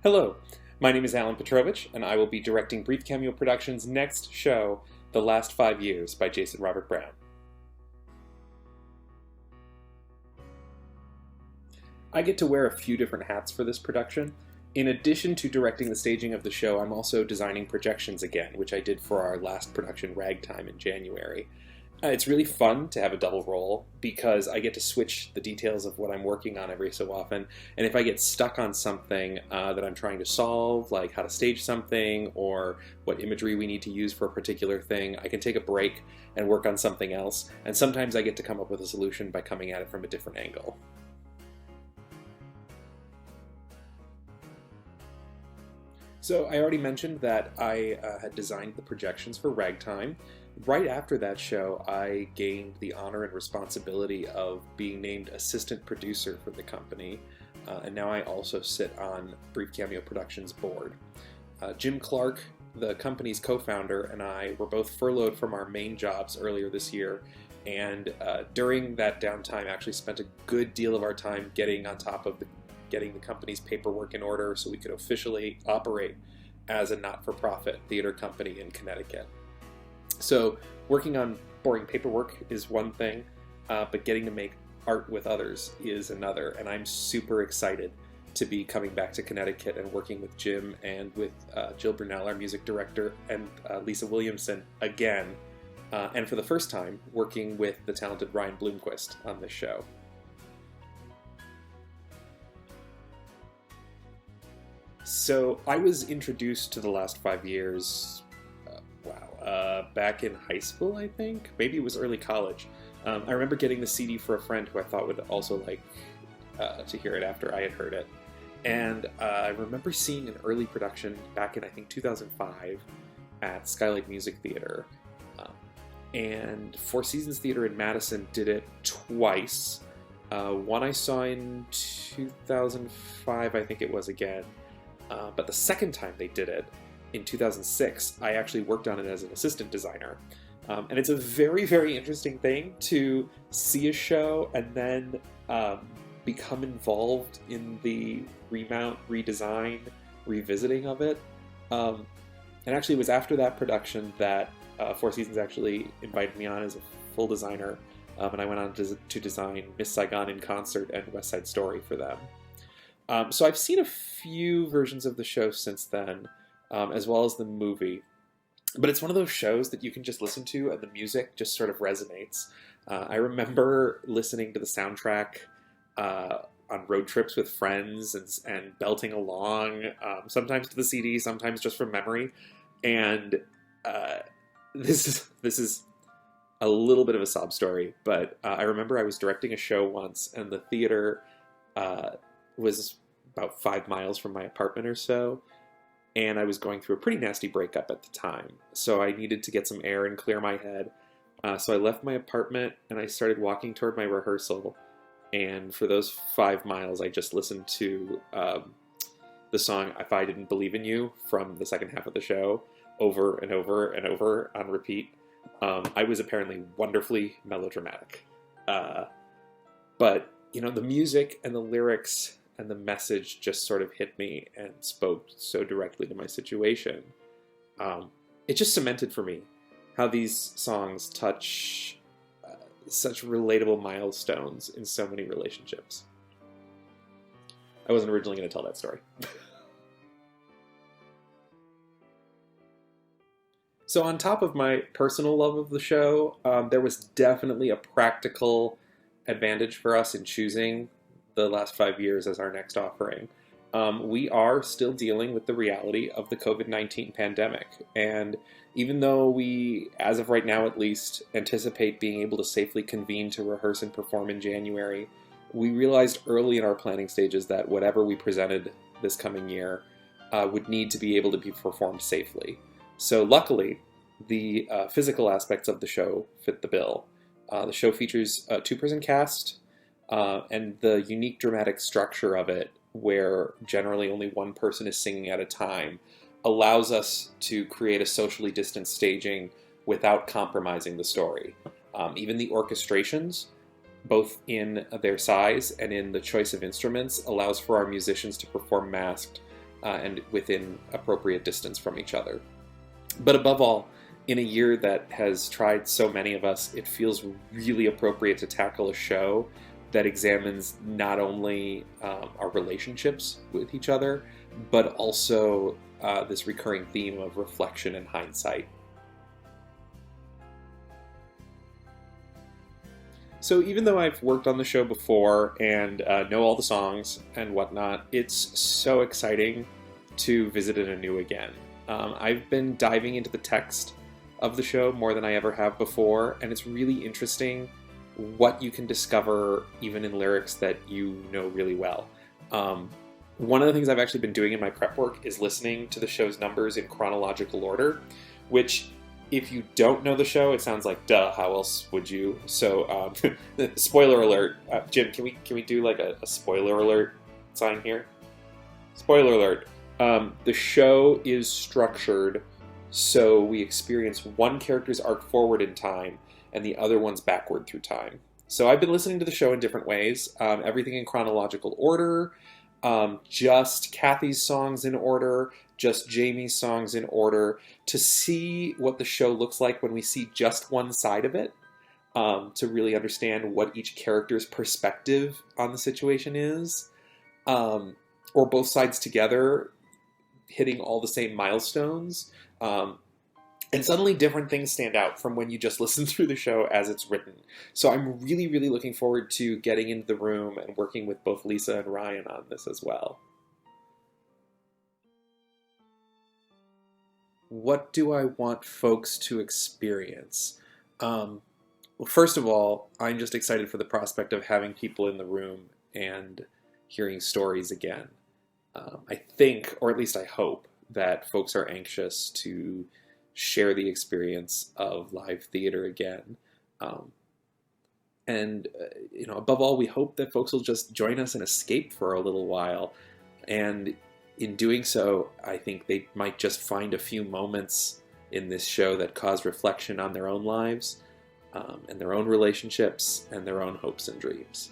Hello, my name is Alan Piotrowicz, and I will be directing Brief Cameo Productions' next show, The Last 5 Years by Jason Robert Brown. I get to wear a few different hats for this production. In addition to directing the staging of the show, I'm also designing projections again, which I did for our last production, Ragtime, in January. It's really fun to have a double role because I get to switch the details of what I'm working on every so often, and if I get stuck on something that I'm trying to solve, like how to stage something or what imagery we need to use for a particular thing, I can take a break and work on something else, and sometimes I get to come up with a solution by coming at it from a different angle. So I already mentioned that I had designed the projections for Ragtime. Right after that show, I gained the honor and responsibility of being named assistant producer for the company, and now I also sit on Brief Cameo Productions' board. Jim Clark, the company's co-founder, and I were both furloughed from our main jobs earlier this year, and during that downtime actually spent a good deal of our time getting on top of getting the company's paperwork in order so we could officially operate as a not-for-profit theater company in Connecticut. So working on boring paperwork is one thing, but getting to make art with others is another, and I'm super excited to be coming back to Connecticut and working with Jim and with Jill Brunel, our music director, and Lisa Williamson again, and for the first time working with the talented Ryan Bloomquist on this show. So I was introduced to The Last 5 Years, back in high school, I think? Maybe it was early college. I remember getting the CD for a friend who I thought would also like to hear it after I had heard it. And I remember seeing an early production back in, I think, 2005 at Skylight Music Theater. And Four Seasons Theater in Madison did it twice. One I saw in 2005, I think it was again. But the second time they did it, in 2006, I actually worked on it as an assistant designer. And it's a very, very interesting thing to see a show and then become involved in the remount, redesign, revisiting of it. And actually it was after that production that Four Seasons actually invited me on as a full designer. And I went on to design Miss Saigon in Concert and West Side Story for them. So I've seen a few versions of the show since then, as well as the movie. But it's one of those shows that you can just listen to and the music just sort of resonates. I remember listening to the soundtrack on road trips with friends and belting along, sometimes to the CD, sometimes just from memory. And this is a little bit of a sob story, but I remember I was directing a show once, and the theater was about 5 miles from my apartment or so, and I was going through a pretty nasty breakup at the time, so I needed to get some air and clear my head. So I left my apartment and I started walking toward my rehearsal, and for those 5 miles I just listened to the song If I Didn't Believe in You from the second half of the show over and over and over on repeat. I was apparently wonderfully melodramatic. But, you know, the music and the lyrics and the message just sort of hit me and spoke so directly to my situation. It just cemented for me how these songs touch such relatable milestones in so many relationships. I wasn't originally going to tell that story. So on top of my personal love of the show, there was definitely a practical advantage for us in choosing The Last 5 Years as our next offering. We are still dealing with the reality of the COVID-19 pandemic, and even though we, as of right now at least, anticipate being able to safely convene to rehearse and perform in January, we realized early in our planning stages that whatever we presented this coming year would need to be able to be performed safely. So luckily, the physical aspects of the show fit the bill. The show features a 2-person cast, and the unique dramatic structure of it, where generally only one person is singing at a time, allows us to create a socially distanced staging without compromising the story. Even the orchestrations, both in their size and in the choice of instruments, allows for our musicians to perform masked and within appropriate distance from each other. But above all, in a year that has tried so many of us, it feels really appropriate to tackle a show that examines not only our relationships with each other, but also this recurring theme of reflection and hindsight. So even though I've worked on the show before and know all the songs and whatnot, it's so exciting to visit it anew again. I've been diving into the text of the show more than I ever have before, and it's really interesting what you can discover even in lyrics that you know really well. One of the things I've actually been doing in my prep work is listening to the show's numbers in chronological order, which, if you don't know the show, it sounds like, duh, how else would you? So, spoiler alert. Jim, can we do like a spoiler alert sign here? Spoiler alert. The show is structured so we experience one character's arc forward in time and the other one's backward through time. So I've been listening to the show in different ways, everything in chronological order, just Kathy's songs in order, just Jamie's songs in order, to see what the show looks like when we see just one side of it, to really understand what each character's perspective on the situation is, or both sides together hitting all the same milestones. And suddenly different things stand out from when you just listen through the show as it's written. So I'm really, really looking forward to getting into the room and working with both Lisa and Ryan on this as well. What do I want folks to experience? Well, first of all, I'm just excited for the prospect of having people in the room and hearing stories again. I think, or at least I hope, that folks are anxious to share the experience of live theater again. And above all, we hope that folks will just join us and escape for a little while. And in doing so, I think they might just find a few moments in this show that cause reflection on their own lives, and their own relationships, and their own hopes and dreams.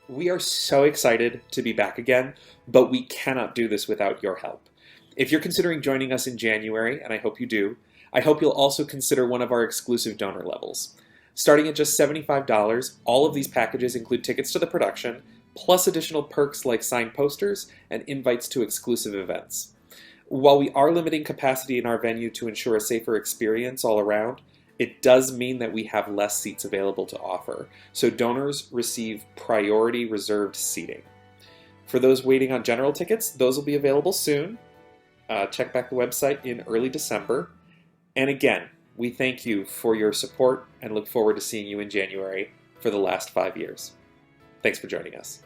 We are so excited to be back again, but we cannot do this without your help. If you're considering joining us in January, and I hope you do, I hope you'll also consider one of our exclusive donor levels. Starting at just $75, all of these packages include tickets to the production, plus additional perks like signed posters and invites to exclusive events. While we are limiting capacity in our venue to ensure a safer experience all around, it does mean that we have less seats available to offer, so donors receive priority reserved seating. For those waiting on general tickets, those will be available soon. Check back the website in early December. And again, we thank you for your support and look forward to seeing you in January for the last 5 years. Thanks for joining us.